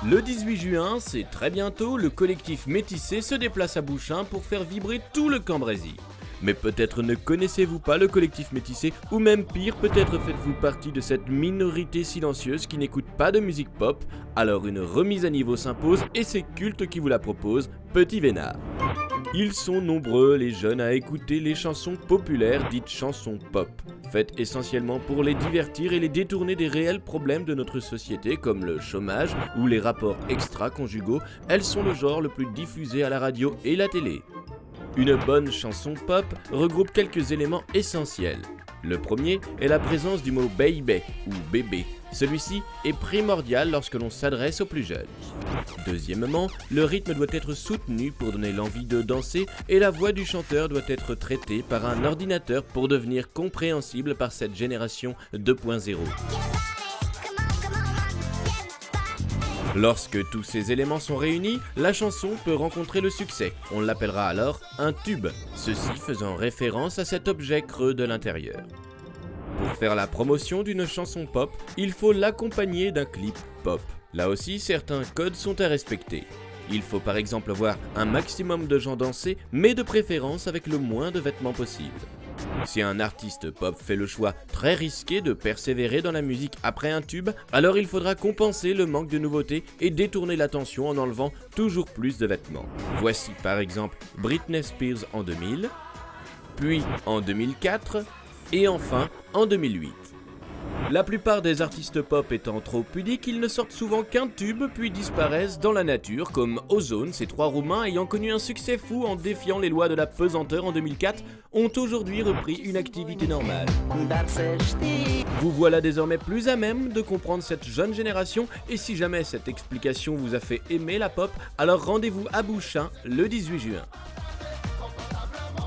Le 18 juin, c'est très bientôt, le collectif Métissé se déplace à Bouchain pour faire vibrer tout le Cambrésis. Mais peut-être ne connaissez-vous pas le collectif Métissé, ou même pire, peut-être faites-vous partie de cette minorité silencieuse qui n'écoute pas de musique pop, alors une remise à niveau s'impose et c'est Culte qui vous la propose, Petit Vénard. Ils sont nombreux les jeunes à écouter les chansons populaires dites chansons pop, faites essentiellement pour les divertir et les détourner des réels problèmes de notre société comme le chômage ou les rapports extra-conjugaux. Elles sont le genre le plus diffusé à la radio et la télé. Une bonne chanson pop regroupe quelques éléments essentiels. Le premier est la présence du mot baby ou bébé. Celui-ci est primordial lorsque l'on s'adresse aux plus jeunes. Deuxièmement, le rythme doit être soutenu pour donner l'envie de danser et la voix du chanteur doit être traitée par un ordinateur pour devenir compréhensible par cette génération 2.0. Lorsque tous ces éléments sont réunis, la chanson peut rencontrer le succès. On l'appellera alors un tube, ceci faisant référence à cet objet creux de l'intérieur. Pour faire la promotion d'une chanson pop, il faut l'accompagner d'un clip pop. Là aussi, certains codes sont à respecter. Il faut par exemple voir un maximum de gens danser, mais de préférence avec le moins de vêtements possible. Si un artiste pop fait le choix très risqué de persévérer dans la musique après un tube, alors il faudra compenser le manque de nouveautés et détourner l'attention en enlevant toujours plus de vêtements. Voici par exemple Britney Spears en 2000, puis en 2004 et enfin en 2008. La plupart des artistes pop étant trop pudiques, ils ne sortent souvent qu'un tube puis disparaissent dans la nature, comme Ozone, ces trois Roumains ayant connu un succès fou en défiant les lois de la pesanteur en 2004, ont aujourd'hui repris une activité normale. Vous voilà désormais plus à même de comprendre cette jeune génération, et si jamais cette explication vous a fait aimer la pop, alors rendez-vous à Bouchain le 18 juin.